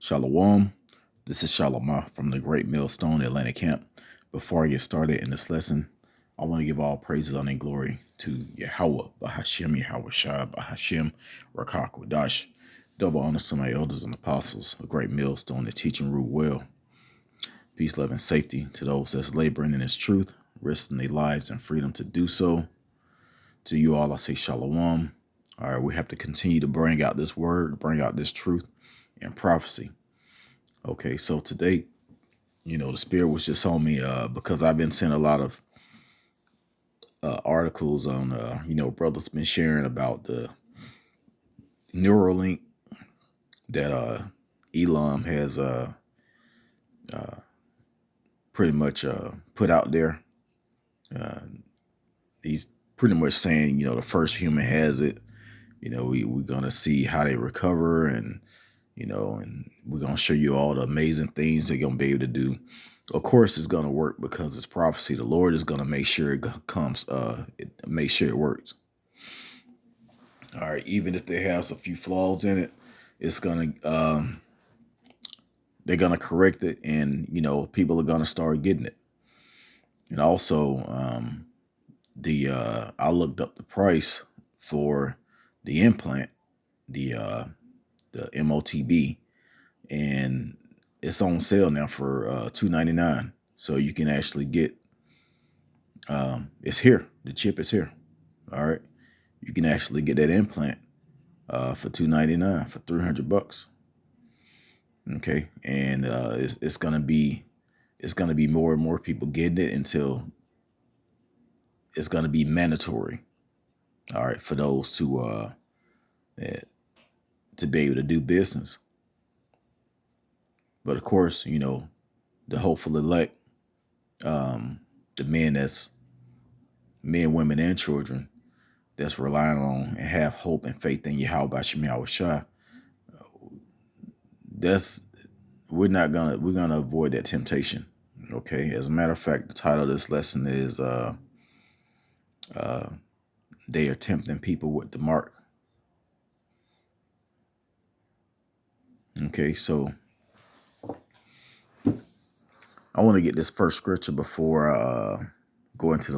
Shalom. This is Shalomah from the Great Millstone Atlanta Camp. Before I get started in this lesson, I want to give all praises, honor, and glory to Yahweh, Bahashem, Yahweh Shai, Bahashem, Rakak Wadash. Double honor to my elders and apostles, a great millstone that teach and rule well. Peace, love, and safety to those that's laboring in His truth, risking their lives and freedom to do so. To you all, I say Shalom. All right, we have to continue to bring out this word, bring out this truth and prophecy. Okay, so today, the Spirit was just on me because I've been seeing a lot of articles on, brothers been sharing about the Neuralink that Elon has pretty much put out there. He's pretty much saying, the first human has it. We're going to see how they recover and we're going to show you all the amazing things they're going to be able to do. Of course, it's going to work because it's prophecy. The Lord is going to make sure it comes, make sure it works. All right. Even if there has a few flaws in it, it's going to, they're going to correct it and, people are going to start getting it. And also, I looked up the price for the implant, the MOTB, and it's on sale now for $299. So you can actually get, it's here. The chip is here. All right. You can actually get that implant for $299 for $300. Okay. And it's gonna be more and more people getting it until it's gonna be mandatory. All right, for those to be able to do business. But of course, the hopeful elect, the men, women, and children that's relying on and have hope and faith in Yahweh Shem Yahweh Shai, we're gonna avoid that temptation. Okay. As a matter of fact, the title of this lesson is they are tempting people with the mark. Okay, so I want to get this first scripture before I go into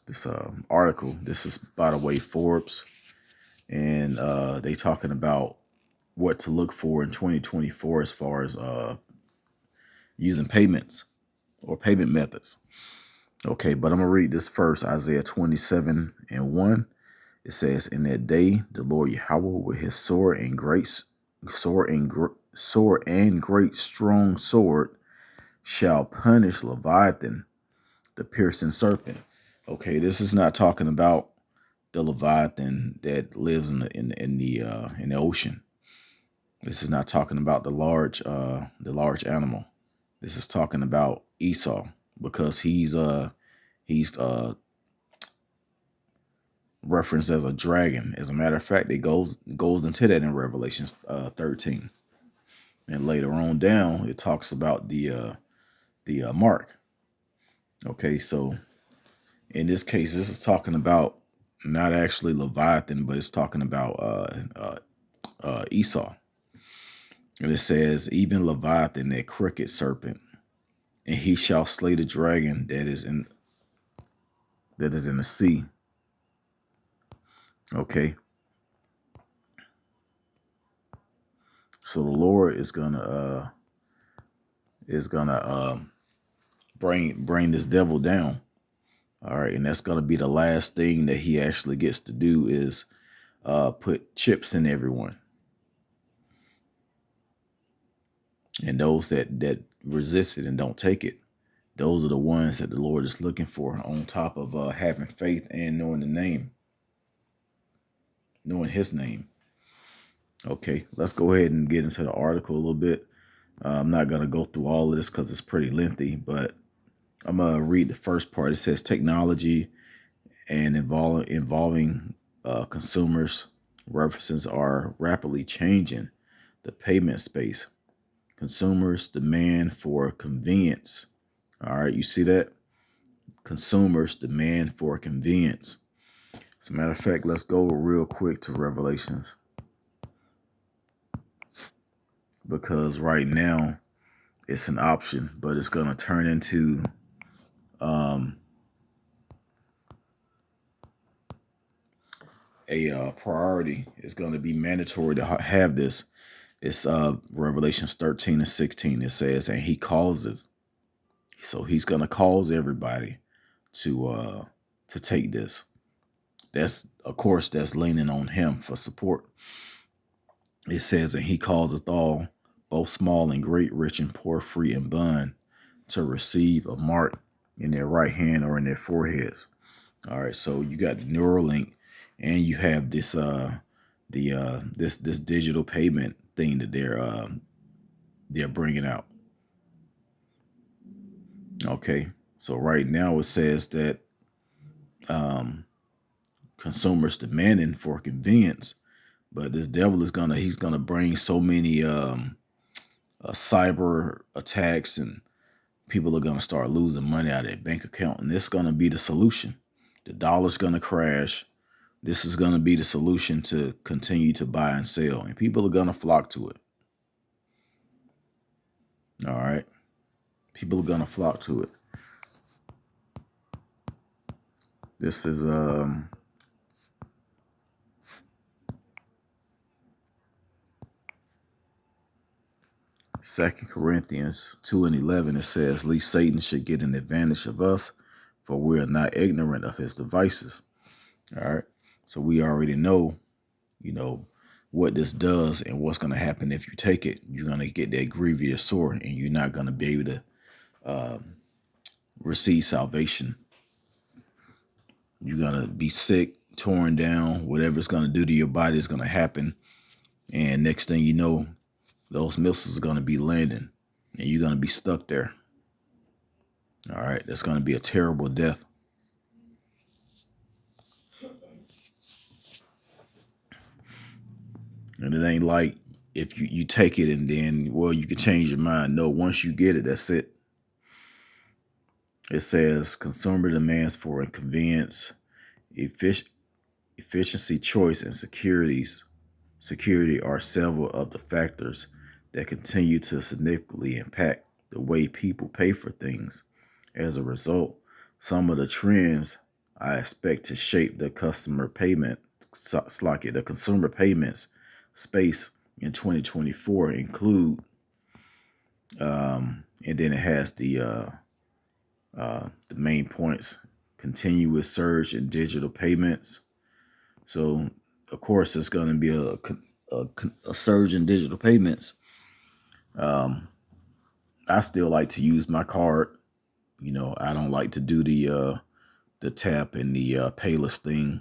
this article. This is, by the way, Forbes, and they talking about what to look for in 2024 as far as using payments or payment methods. Okay, but I'm gonna read this first, Isaiah 27:1. It says, "In that day, the Lord Yahweh with His sword and great strong sword shall punish Leviathan, the piercing serpent." Okay, this is not talking about the Leviathan that lives in the ocean. This is not talking about the large animal. This is talking about Esau, because he's referenced as a dragon. As a matter of fact, it goes into that in Revelation 13, and later on down it talks about the mark. Okay, so in this case, this is talking about not actually Leviathan, but it's talking about Esau. And it says, "Even Leviathan, that crooked serpent, and he shall slay the dragon that is in the sea." Okay. So the Lord is gonna bring this devil down. All right, and that's gonna be the last thing that he actually gets to do is put chips in everyone. And those that resist it and don't take it, those are the ones that the Lord is looking for, on top of having faith and knowing His name. Okay, let's go ahead and get into the article a little bit. I'm not going to go through all of this because it's pretty lengthy, but I'm going to read the first part. It says, "Technology and involving consumers references are rapidly changing the payment space. Consumers' demand for convenience." All right, you see that? Consumers' demand for convenience. As a matter of fact, let's go real quick to Revelations. because right now it's an option, but it's going to turn into um, a priority. It's going to be mandatory to have this. It's Revelations 13 and 16. It says, and he causes, so he's going to cause everybody to take this. That's, of course, that's leaning on him for support. It says, and he causeth all, both small and great, rich and poor, free and bond, to receive a mark in their right hand or in their foreheads. All right, so you got the Neuralink, and you have this this digital payment thing that they're bringing out. Okay, so right now it says that um, consumers demanding for convenience, but this devil is he's gonna bring so many cyber attacks, and people are gonna start losing money out of their bank account, and this is gonna be the solution. The dollar's gonna crash. This is gonna be the solution to continue to buy and sell, and people are gonna flock to it. All right, people are gonna flock to it. This is 2 Corinthians 2 and 11, it says, lest Satan should get an advantage of us, for we are not ignorant of his devices. All right. So we already know, what this does and what's going to happen if you take it. You're going to get that grievous sore, and you're not going to be able to receive salvation. You're going to be sick, torn down. Whatever it's going to do to your body is going to happen. And next thing you know, those missiles are going to be landing, and you're going to be stuck there. All right. That's going to be a terrible death. And it ain't like if you take it and then, well, you can change your mind. No, once you get it, that's it. It says consumer demands for convenience, efficiency, choice, and security are several of the factors that continue to significantly impact the way people pay for things. As a result, some of the trends I expect to shape the consumer payments space in 2024 include, and then it has the main points: continuous surge in digital payments. So, of course, it's going to be a surge in digital payments. I still like to use my card. I don't like to do the tap and the payless thing.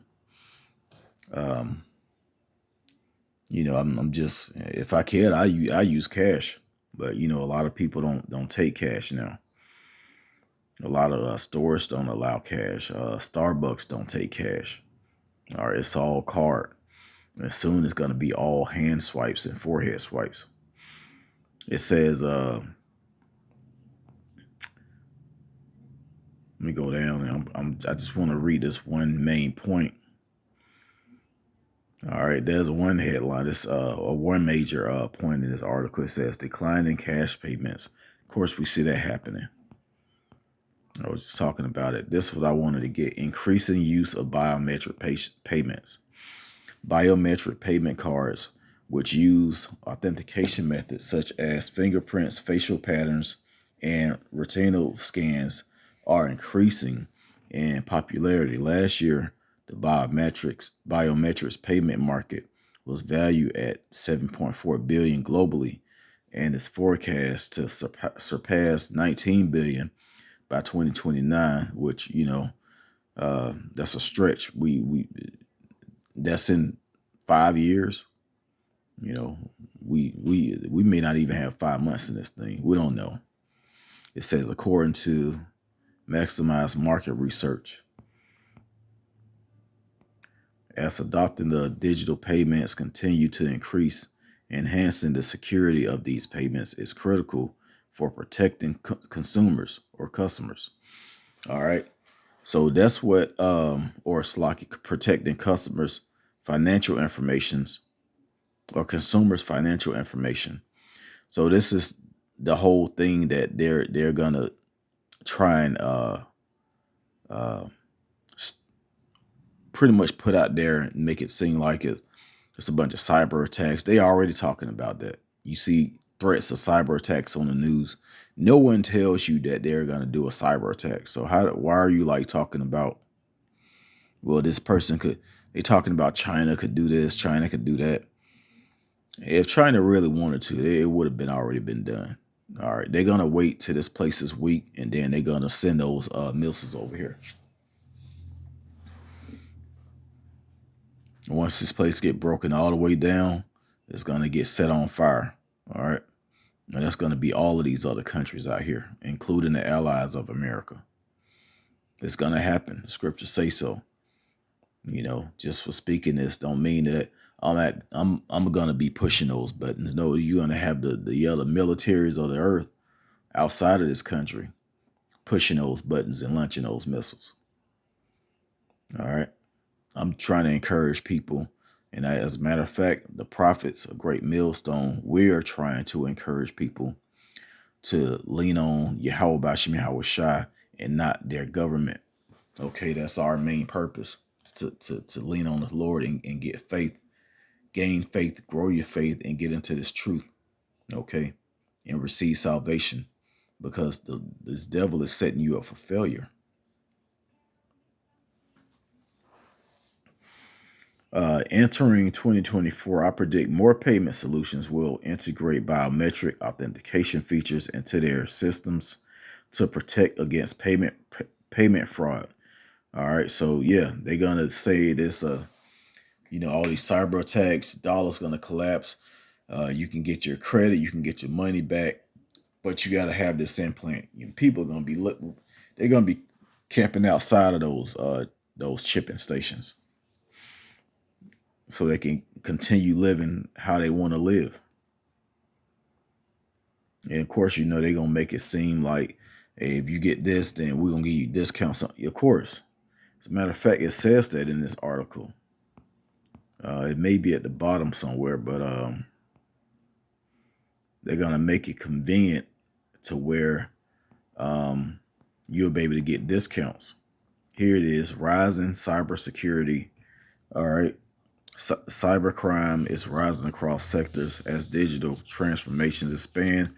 I'm just, if I can, I use cash, but a lot of people don't take cash now. A lot of stores don't allow cash. Starbucks don't take cash. All right, it's all card. And soon it's going to be all hand swipes and forehead swipes. It says, let me go down. I just want to read this one main point. All right, there's one headline. This one major point in this article. It says declining cash payments. Of course, we see that happening. I was just talking about it. This is what I wanted to get: increasing use of biometric payments. Biometric payment cards, which use authentication methods such as fingerprints, facial patterns, and retinal scans, are increasing in popularity. Last year, the biometrics payment market was valued at $7.4 billion globally, and is forecast to surpass $19 billion by 2029. Which that's a stretch. We that's in 5 years. We may not even have 5 months in this thing. We don't know. It says, according to Maximize Market Research, as adopting the digital payments continue to increase, enhancing the security of these payments is critical for protecting consumers or customers. All right. So that's what, or it's like protecting customers' financial informations or consumers' financial information. So this is the whole thing that they're gonna try and uh pretty much put out there and make it seem like it's a bunch of cyber attacks. They already talking about that. You see threats of cyber attacks on the news. No one tells you that they're gonna do a cyber attack. So why are you like talking about, well, this person could, they talking about China could do this, China could do that. If China really wanted to, it would have been already been done. All right, they're gonna wait till this place is weak, and then they're gonna send those missiles over here. Once this place get broken all the way down, it's gonna get set on fire. All right, and that's gonna be all of these other countries out here, including the allies of America. It's gonna happen. The scriptures say so. You know, just for speaking this don't mean that I'm gonna be pushing those buttons. No, you're gonna have the other militaries of the earth outside of this country pushing those buttons and launching those missiles. All right. I'm trying to encourage people. And as a matter of fact, the prophets, a great millstone, we are trying to encourage people to lean on Yahweh Bashim Yahweh Shai and not their government. Okay, that's our main purpose, to lean on the Lord and get faith, gain faith, grow your faith, and get into this truth. Okay, and receive salvation, because this devil is setting you up for failure. Entering 2024, I predict more payment solutions will integrate biometric authentication features into their systems to protect against payment fraud. All right, so yeah, they're gonna say this. All these cyber attacks, dollar's gonna collapse. You can get your credit, you can get your money back, but you got to have this implant. People are gonna be they're gonna be camping outside of those chipping stations, so they can continue living how they want to live. And of course, they're gonna make it seem like, hey, if you get this, then we're gonna give you discounts. Of course, as a matter of fact, it says that in this article. It may be at the bottom somewhere, but they're gonna make it convenient to where you'll be able to get discounts. Here it is: rising cybersecurity. All right. Cybercrime is rising across sectors as digital transformations expand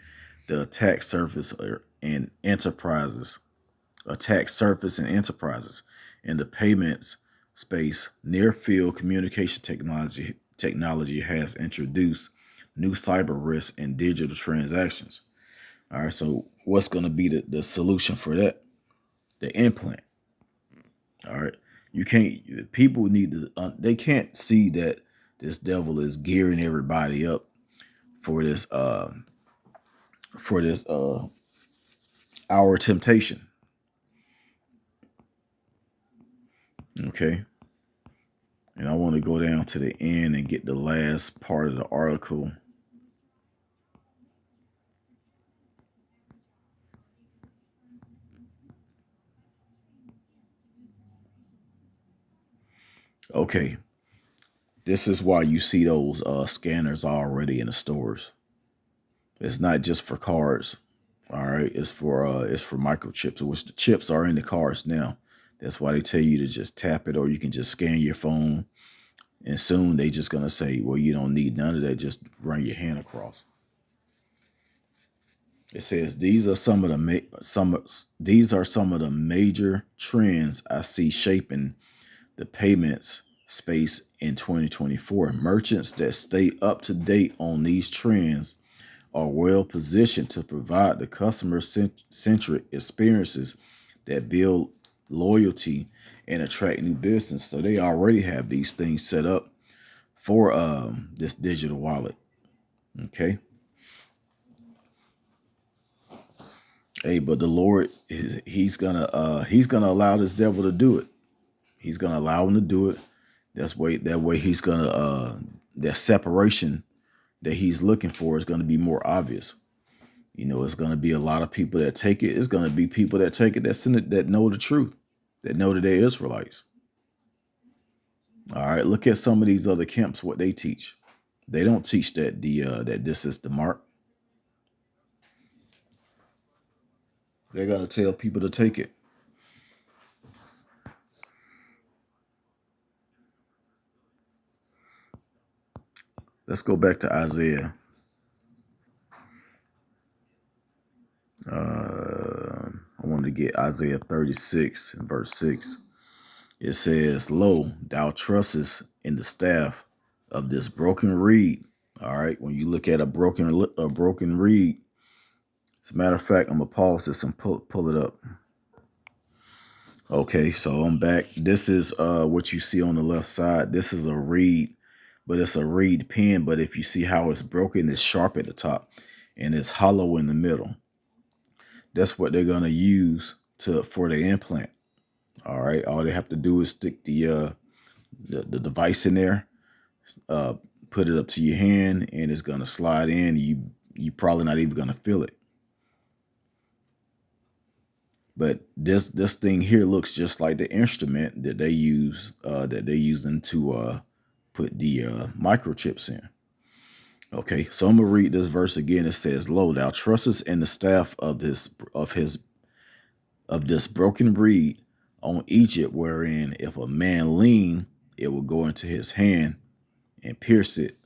the attack surface in enterprises. In the payments space. Near field communication technology has introduced new cyber risks in digital transactions. All right, so what's going to be the solution for that? The implant. All right. You can't, people need to, they can't see that this devil is gearing everybody up for this, our temptation. Okay. And I want to go down to the end and get the last part of the article. Okay. This is why you see those scanners already in the stores. It's not just for cards. All right. It's for microchips, which the chips are in the cards now. That's why they tell you to just tap it, or you can just scan your phone. And soon they just gonna say, well, you don't need none of that. Just run your hand across. It says these are some of the major trends I see shaping the payments space in 2024. Merchants that stay up to date on these trends are well positioned to provide the customer-centric experiences that build loyalty and attract new business. So they already have these things set up for this digital wallet. Okay. Hey, but the Lord, he's gonna allow this devil to do it. He's gonna allow him to do it. That way he's gonna that separation that he's looking for is gonna be more obvious. It's gonna be a lot of people that take it. It's gonna be people that take it that know the truth, that know that they're Israelites. All right, look at some of these other camps, what they teach. They don't teach that that this is the mark. They're going to tell people to take it. Let's go back to Isaiah. I wanted to get Isaiah 36 and verse 6. It says, "Lo, thou trustest in the staff of this broken reed." All right. When you look at a broken reed, as a matter of fact, I'm gonna pause this and pull it up. Okay, so I'm back. This is what you see on the left side. This is a reed, but it's a reed pen. But if you see how it's broken, it's sharp at the top and it's hollow in the middle. That's what they're gonna use for the implant. All right. All they have to do is stick the device in there, uh, put it up to your hand, and it's gonna slide in. You probably not even gonna feel it. But this thing here looks just like the instrument that they use to put the microchips in. Okay, so I'm gonna read this verse again. It says, "Lo, thou trustest in the staff of this broken reed on Egypt, wherein if a man lean, it will go into his hand and pierce it.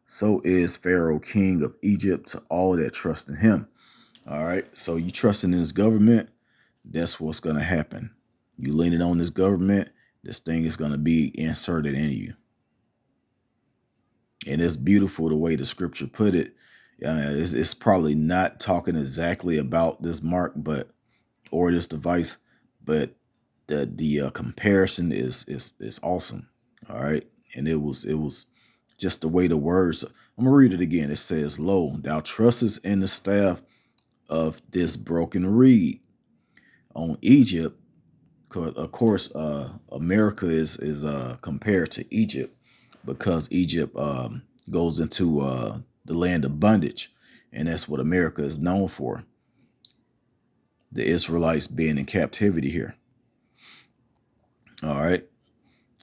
So is Pharaoh king of Egypt to all that trust in him." All right, so you trusting in his government, that's what's going to happen. You leaning on this government, this thing is going to be inserted in you. And it's beautiful the way the scripture put it. It's probably not talking exactly about this mark, or this device, but the comparison is awesome. All right, and it was just the way the words. I'm gonna read it again. It says, "Lo, thou trustest in the staff of this broken reed on Egypt." Of course, America is compared to Egypt because Egypt goes into the land of bondage, and that's what America is known for. The Israelites being in captivity here. All right.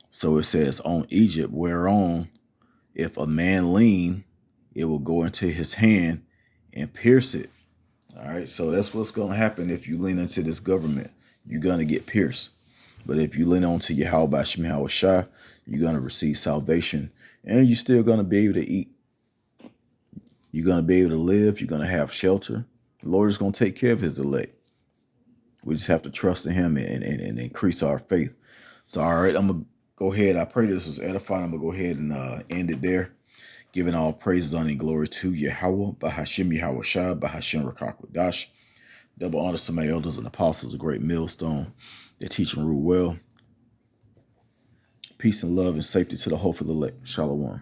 So it says, "On Egypt, whereon if a man lean, it will go into his hand and pierce it." All right. So that's what's going to happen if you lean into this government. You're going to get pierced. But if you lean on to Yahweh Bashim Shah, you're going to receive salvation, and you're still going to be able to eat. You're going to be able to live. You're going to have shelter. The Lord is going to take care of his elect. We just have to trust in him and increase our faith. So, all right, I'm going to go ahead. I pray this was edifying. I'm going to go ahead and end it there. Giving all praises, honor, and glory to Yahweh, Bahashim Yahweh Shah, Bahashim Rakakwadash. Double honor to my elders and apostles, a great millstone. They teach and rule well. Peace and love and safety to the hopeful elect. Shalom.